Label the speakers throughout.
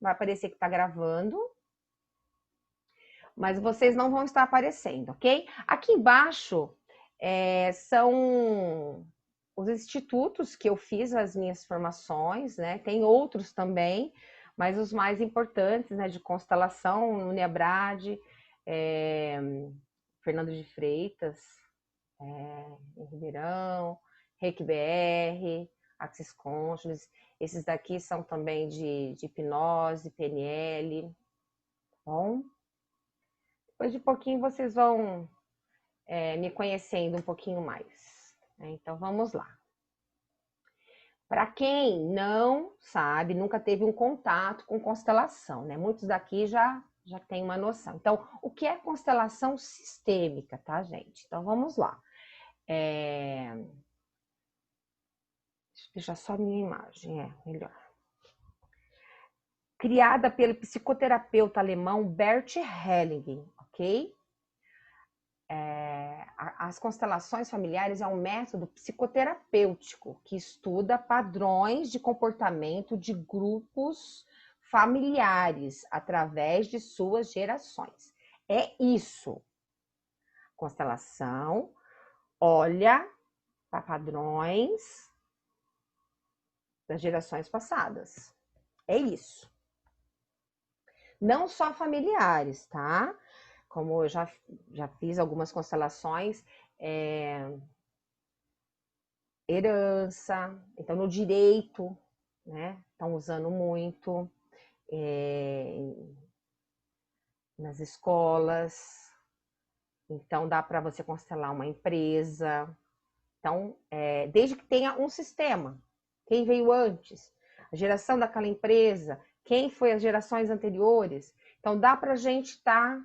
Speaker 1: vai aparecer que está gravando, mas vocês não vão estar aparecendo, ok? Aqui embaixo são os institutos que eu fiz as minhas formações, né? Tem outros também, mas os mais importantes, né? De constelação, Uniabrade, Fernando de Freitas, em Ribeirão, Reiki BR, Axis Consciousness. Esses daqui são também de hipnose, PNL, tá bom? Depois de pouquinho vocês vão me conhecendo um pouquinho mais. Né? Então vamos lá. Para quem não sabe, nunca teve um contato com constelação, né? Muitos daqui já têm uma noção. Então, o que é constelação sistêmica, tá, gente? Então vamos lá. Deixa eu deixar só a minha imagem, melhor. Criada pelo psicoterapeuta alemão Bert Helling, ok? As constelações familiares é um método psicoterapêutico que estuda padrões de comportamento de grupos familiares através de suas gerações. É isso. Constelação olha para padrões das gerações passadas. É isso. Não só familiares, tá? Como eu já fiz algumas constelações, herança, então no direito, né? Estão usando muito nas escolas, então dá para você constelar uma empresa. Então, desde que tenha um sistema, quem veio antes, a geração daquela empresa, quem foi as gerações anteriores. Então, dá para a gente estar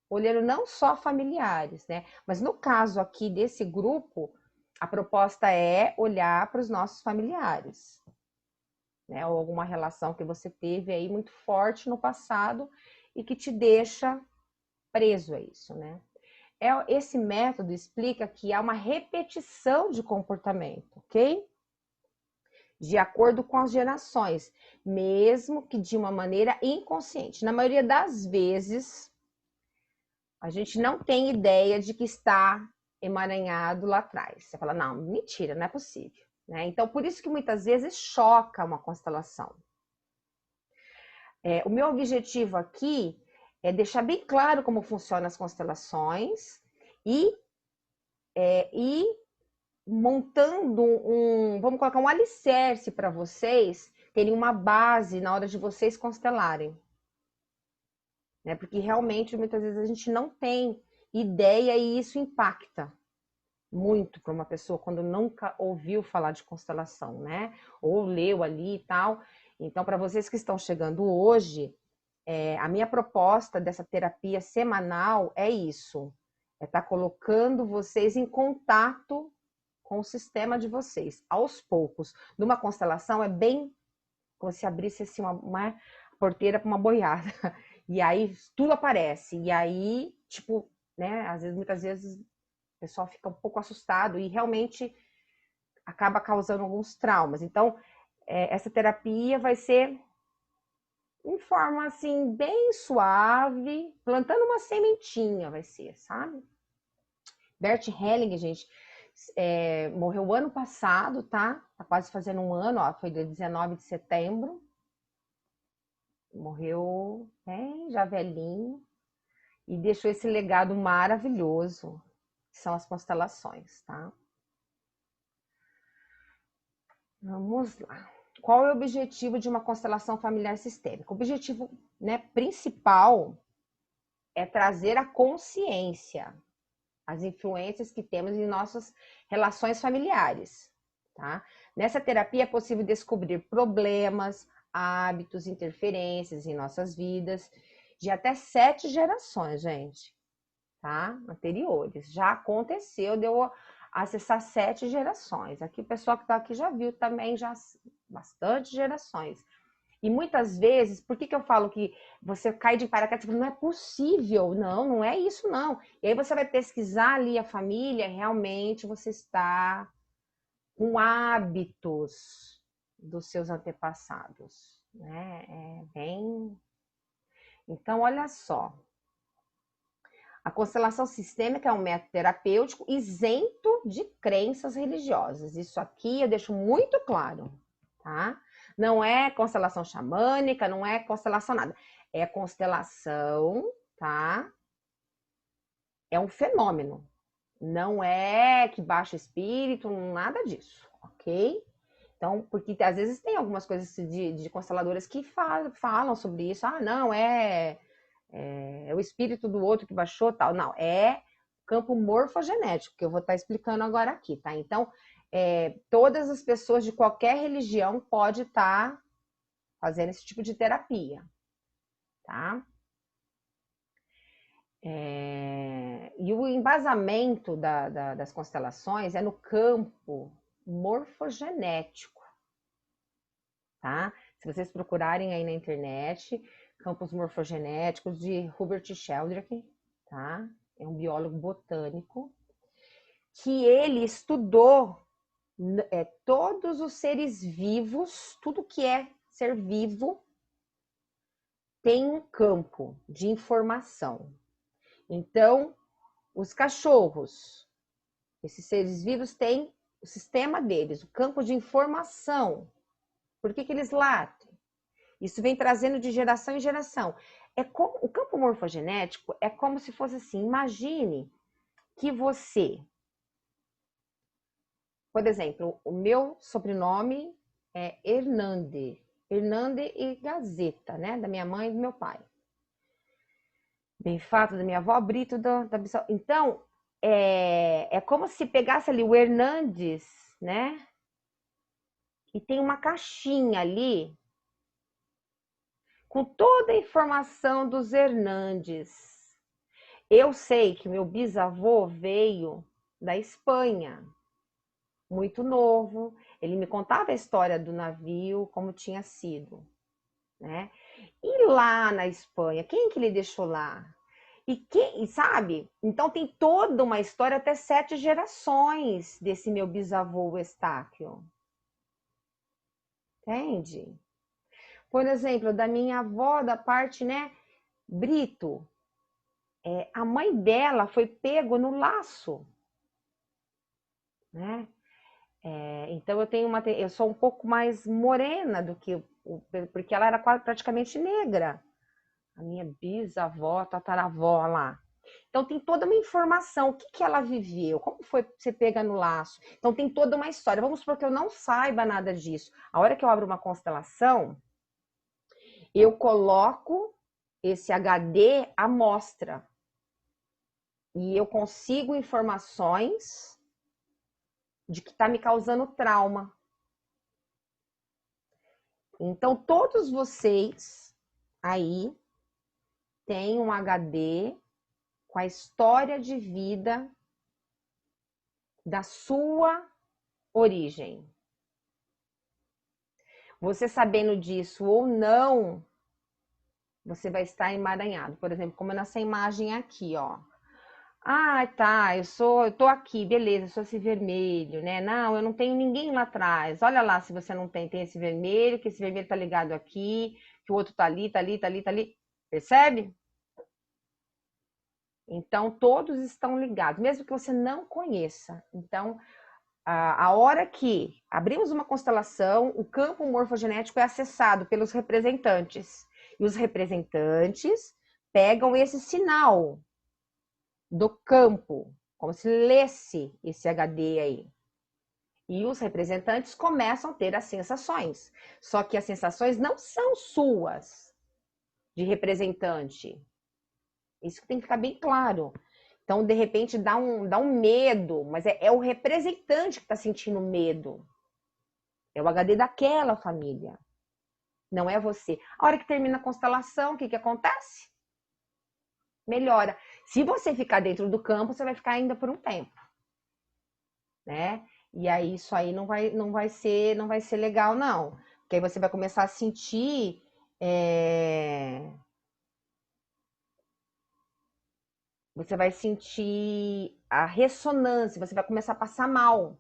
Speaker 1: olhando não só familiares, né? Mas no caso aqui desse grupo, a proposta é olhar para os nossos familiares, né? Ou alguma relação que você teve aí muito forte no passado e que te deixa preso a isso, né? Esse método explica que há uma repetição de comportamento, ok? De acordo com as gerações, mesmo que de uma maneira inconsciente. Na maioria das vezes, a gente não tem ideia de que está emaranhado lá atrás. Você fala, não, mentira, não é possível. Né? Então, por isso que muitas vezes choca uma constelação. O meu objetivo aqui é deixar bem claro como funcionam as constelações e montando vamos colocar um alicerce para vocês terem uma base na hora de vocês constelarem. Né? Porque realmente, muitas vezes, a gente não tem ideia e isso impacta muito para uma pessoa quando nunca ouviu falar de constelação, né? Ou leu ali e tal. Então, para vocês que estão chegando hoje, a minha proposta dessa terapia semanal é isso. É estar colocando vocês em contato com o sistema de vocês, aos poucos. Numa constelação é bem como se abrisse assim uma porteira para uma boiada. E aí tudo aparece. E aí, tipo, né, muitas vezes o pessoal fica um pouco assustado e realmente acaba causando alguns traumas. Então, essa terapia vai ser em forma assim, bem suave, plantando uma sementinha, vai ser, sabe? Bert Helling, gente, morreu ano passado, tá? Tá quase fazendo um ano, ó, foi dia 19 de setembro. Morreu bem, já velhinho, e deixou esse legado maravilhoso, que são as constelações, tá? Vamos lá. Qual é o objetivo de uma constelação familiar sistêmica? O objetivo, né, principal é trazer a consciência, as influências que temos em nossas relações familiares, tá? Nessa terapia é possível descobrir problemas, hábitos, interferências em nossas vidas de até 7 gerações, gente, tá? Anteriores. Já aconteceu de eu acessar 7 gerações. Aqui o pessoal que está aqui já viu também já bastante gerações. E muitas vezes, por que eu falo que você cai de paraquedas e fala, não é possível, não é isso não. E aí você vai pesquisar ali a família, realmente você está com hábitos dos seus antepassados, né? É bem Então, olha só. A constelação sistêmica é um método terapêutico isento de crenças religiosas. Isso aqui eu deixo muito claro, tá? Não é constelação xamânica, não é constelação nada. É constelação, tá? É um fenômeno. Não é que baixa o espírito, nada disso, ok? Então, porque às vezes tem algumas coisas de consteladoras que falam sobre isso. Ah, não, é o espírito do outro que baixou, tal. Não, é campo morfogenético, que eu vou estar explicando agora aqui, tá? Então, todas as pessoas de qualquer religião podem estar fazendo esse tipo de terapia, tá? E o embasamento das constelações é no campo morfogenético, tá? Se vocês procurarem aí na internet, campos morfogenéticos de Hubert Sheldrake, tá? É um biólogo botânico que ele estudou todos os seres vivos, tudo que é ser vivo tem um campo de informação. Então, os cachorros, esses seres vivos têm o sistema deles, o campo de informação. Por que eles latem? Isso vem trazendo de geração em geração. O campo morfogenético é como se fosse assim, imagine que você, por exemplo, o meu sobrenome é Hernande e Gazeta, né? Da minha mãe e do meu pai. Bem fato da minha avó, Brito da Bissau. Então, é como se pegasse ali o Hernandes, né? E tem uma caixinha ali com toda a informação dos Hernandes. Eu sei que meu bisavô veio da Espanha, muito novo. Ele me contava a história do navio, como tinha sido, né? E lá na Espanha, quem que ele deixou lá? E sabe? Então tem toda uma história, até 7 gerações desse meu bisavô Estáquio. Entende? Por exemplo, da minha avó, da parte, né, Brito, a mãe dela foi pego no laço, né? Então eu sou um pouco mais morena do que porque ela era praticamente negra. A minha bisavó, tataravó lá. Então tem toda uma informação, o que ela viveu, como foi ser pega no laço. Então tem toda uma história. Vamos supor que eu não saiba nada disso. A hora que eu abro uma constelação, eu coloco esse HD à mostra. E eu consigo informações de que está me causando trauma. Então, todos vocês aí têm um HD com a história de vida da sua origem. Você sabendo disso ou não, você vai estar emaranhado. Por exemplo, como nessa imagem aqui, ó. Ah, tá, eu tô aqui, beleza, eu sou esse vermelho, né? Não, eu não tenho ninguém lá atrás. Olha lá se você não tem esse vermelho, que esse vermelho tá ligado aqui, que o outro tá ali, tá ali, tá ali, tá ali. Percebe? Então, todos estão ligados, mesmo que você não conheça. Então, a hora que abrimos uma constelação, o campo morfogenético é acessado pelos representantes. E os representantes pegam esse sinal do campo, como se lesse esse HD aí. E os representantes começam a ter as sensações. Só que as sensações não são suas, de representante. Isso que tem que ficar bem claro. Então, de repente, dá um medo, mas é o representante que está sentindo medo. É o HD daquela família. Não é você. A hora que termina a constelação, o que acontece? Melhora. Se você ficar dentro do campo, você vai ficar ainda por um tempo, né? E aí isso aí não vai ser legal, não. Porque aí você vai começar a sentir você vai sentir a ressonância, você vai começar a passar mal,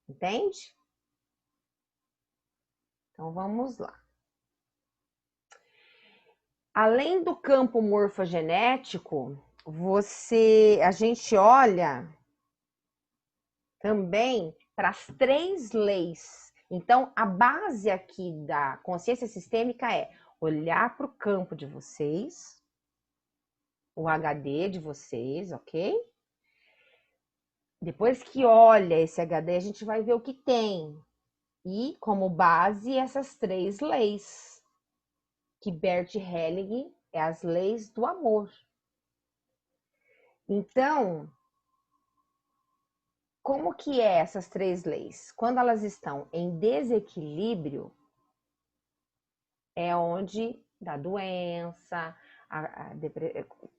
Speaker 1: entende? Então vamos lá. Além do campo morfogenético, a gente olha também para as 3 leis. Então, a base aqui da consciência sistêmica é olhar para o campo de vocês, o HD de vocês, ok? Depois que olha esse HD, a gente vai ver o que tem. E, como base, essas 3 leis, que Bert Helling é as leis do amor. Então, como que é essas 3 leis? Quando elas estão em desequilíbrio, é onde dá doença,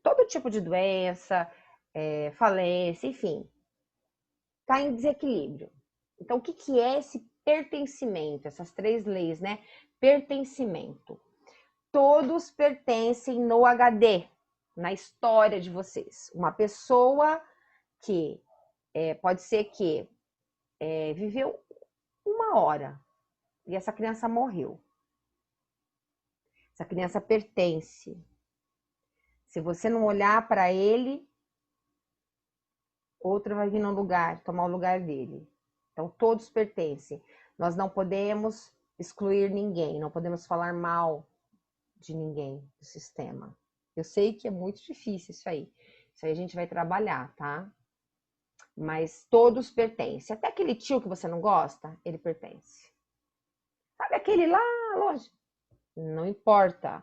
Speaker 1: todo tipo de doença, falência, enfim, está em desequilíbrio. Então, o que, que é esse pertencimento? Essas 3 leis, né? Pertencimento. Todos pertencem no HD, na história de vocês. Uma pessoa que pode ser que viveu 1 hora e essa criança morreu. Essa criança pertence. Se você não olhar para ele, outro vai vir no lugar, tomar o lugar dele. Então, todos pertencem. Nós não podemos excluir ninguém, não podemos falar mal de ninguém do sistema. Eu sei que é muito difícil isso aí. Isso aí a gente vai trabalhar, tá? Mas todos pertencem. Até aquele tio que você não gosta, ele pertence. Sabe aquele lá longe? Não importa.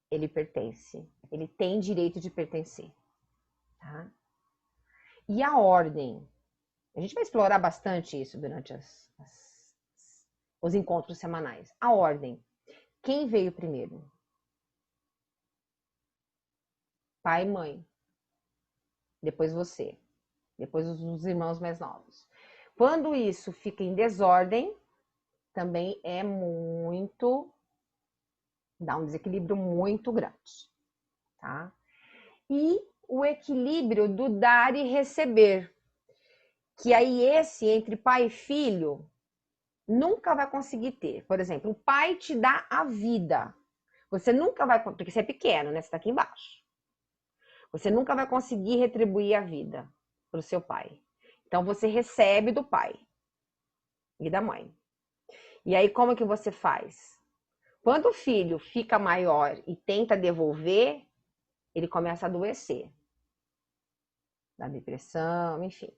Speaker 1: Ele pertence. Ele tem direito de pertencer. Tá? E a ordem? A gente vai explorar bastante isso durante os encontros semanais. A ordem. Quem veio primeiro? Pai e mãe. Depois você. Depois os irmãos mais novos. Quando isso fica em desordem, também é muito... dá um desequilíbrio muito grande. Tá? E o equilíbrio do dar e receber. Que aí esse, entre pai e filho, nunca vai conseguir ter. Por exemplo, o pai te dá a vida. Você nunca vai, porque você é pequeno, né? Você está aqui embaixo. Você nunca vai conseguir retribuir a vida para o seu pai. Então você recebe do pai e da mãe. E aí como que você faz? Quando o filho fica maior e tenta devolver, ele começa a adoecer. Da depressão, enfim.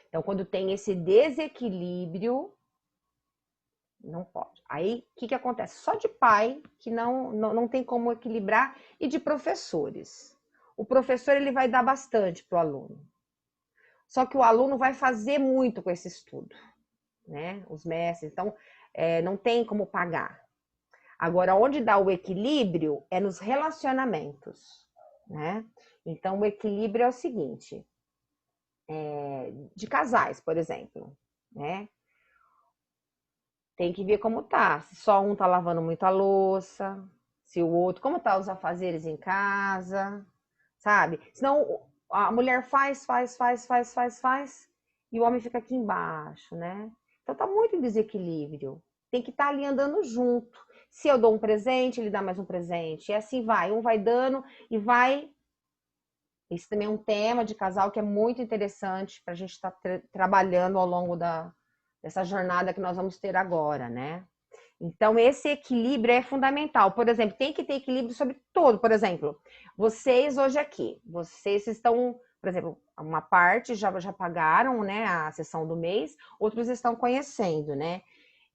Speaker 1: Então quando tem esse desequilíbrio, não pode. Aí, o que, que acontece? Só de pai que não tem como equilibrar e de professores. O professor ele vai dar bastante para o aluno. Só que o aluno vai fazer muito com esse estudo, né? Os mestres, então, não tem como pagar. Agora, onde dá o equilíbrio é nos relacionamentos, né? Então, o equilíbrio é o seguinte, de casais, por exemplo, né? Tem que ver como tá. Se só um tá lavando muita louça, se o outro, como tá os afazeres em casa, sabe? Senão a mulher faz, e o homem fica aqui embaixo, né? Então tá muito em desequilíbrio. Tem que estar ali andando junto. Se eu dou um presente, ele dá mais um presente. E assim vai, um vai dando e vai. Esse também é um tema de casal que é muito interessante para a gente estar trabalhando ao longo dessa jornada que nós vamos ter agora, né? Então, esse equilíbrio é fundamental. Por exemplo, tem que ter equilíbrio sobre todo. Por exemplo, vocês hoje aqui, vocês estão, por exemplo, uma parte já pagaram, né, a sessão do mês, outros estão conhecendo, né?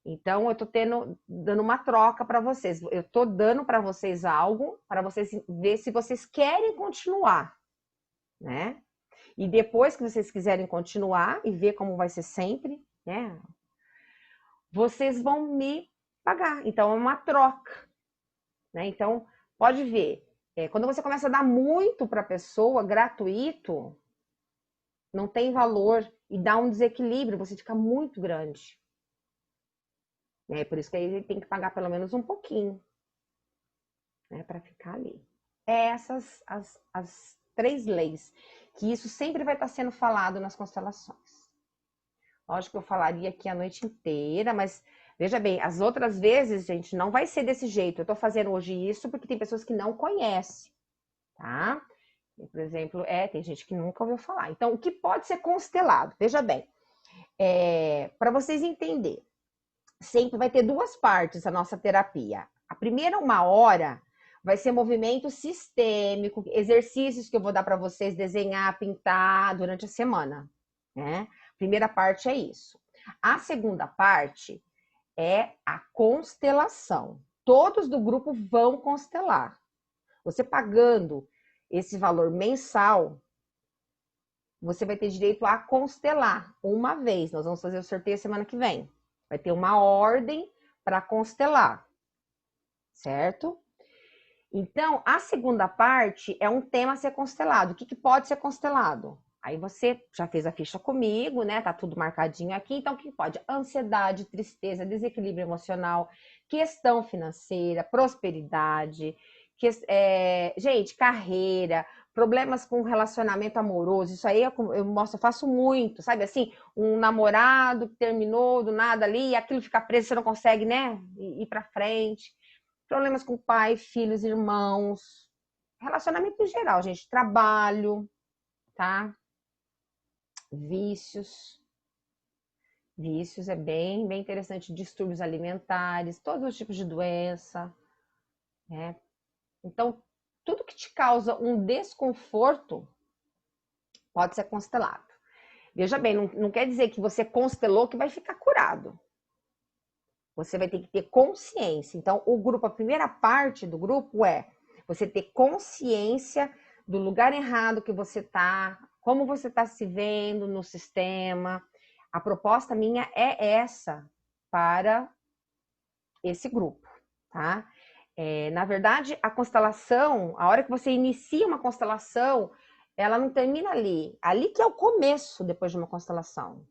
Speaker 1: Então, eu estou dando uma troca para vocês. Eu estou dando para vocês algo, para vocês ver se vocês querem continuar, né? E depois que vocês quiserem continuar e ver como vai ser sempre, né? Vocês vão me pagar. Então, é uma troca, né? Então, pode ver. Quando você começa a dar muito para a pessoa, gratuito, não tem valor e dá um desequilíbrio, você fica muito grande. Por isso que aí ele tem que pagar pelo menos um pouquinho, né? Para ficar ali. Essas as 3 leis, que isso sempre vai estar sendo falado nas constelações. Lógico que eu falaria aqui a noite inteira, mas Veja bem, as outras vezes, gente, não vai ser desse jeito. Eu tô fazendo hoje isso porque tem pessoas que não conhecem, tá? Por exemplo, tem gente que nunca ouviu falar. Então, o que pode ser constelado? Veja bem, para vocês entenderem, sempre vai ter duas partes a nossa terapia. A primeira 1 hora vai ser movimento sistêmico, exercícios que eu vou dar para vocês desenhar, pintar durante a semana, né? Primeira parte é isso. A segunda parte é a constelação. Todos do grupo vão constelar. Você pagando esse valor mensal, você vai ter direito a constelar 1 vez. Nós vamos fazer o sorteio semana que vem. Vai ter uma ordem para constelar, certo? Então, a segunda parte é um tema a ser constelado. O que pode ser constelado? Aí você já fez a ficha comigo, né? Tá tudo marcadinho aqui. Então, o que pode? Ansiedade, tristeza, desequilíbrio emocional, questão financeira, prosperidade, gente, carreira, problemas com relacionamento amoroso. Isso aí eu mostro, eu faço muito, sabe? Assim, um namorado que terminou do nada ali e aquilo fica preso, você não consegue, né? Ir para frente. Problemas com pai, filhos, irmãos, relacionamento em geral, gente, trabalho, tá? Vícios. Vícios é bem interessante, distúrbios alimentares, todos os tipos de doença, né? Então, tudo que te causa um desconforto pode ser constelado. Veja bem, não quer dizer que você constelou que vai ficar curado. Você vai ter que ter consciência. Então, a primeira parte do grupo é você ter consciência do lugar errado que você está, como você está se vendo no sistema. A proposta minha é essa para esse grupo, tá? Na verdade, a constelação, a hora que você inicia uma constelação, ela não termina ali. Ali que é o começo depois de uma constelação.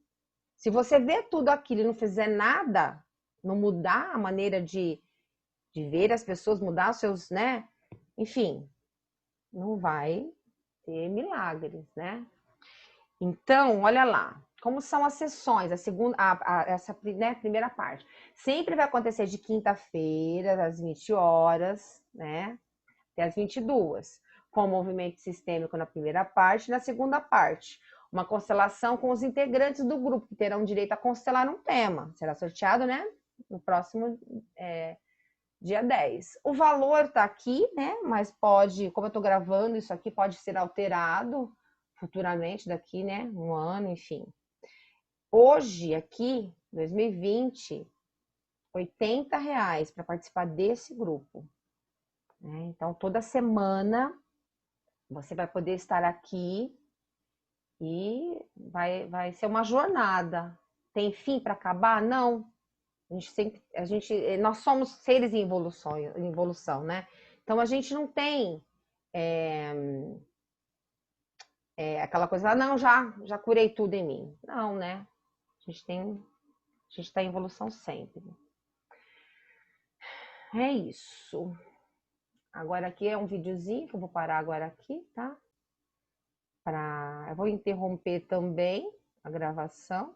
Speaker 1: Se você vê tudo aquilo e não fizer nada, não mudar a maneira de ver as pessoas, mudar os seus, né? Enfim, não vai ter milagres, né? Então, olha lá, como são as sessões, essa, né, primeira parte. Sempre vai acontecer de quinta-feira, às 20 horas, né? Até às 22, com o movimento sistêmico na primeira parte, na segunda parte. Uma constelação com os integrantes do grupo, que terão direito a constelar um tema. Será sorteado, né? No próximo dia 10. O valor tá aqui, né? Mas pode, como eu tô gravando isso aqui, pode ser alterado futuramente, daqui, né? 1 ano, enfim. Hoje, aqui, 2020, R$ 80 para participar desse grupo. Né? Então, toda semana você vai poder estar aqui e vai ser uma jornada. Tem fim para acabar? Não. Nós somos seres em evolução, né? Então a gente não tem aquela coisa, não, já curei tudo em mim. Não, né? A gente está em evolução sempre. É isso. Agora aqui é um videozinho que eu vou parar agora aqui, tá? Eu vou interromper também a gravação.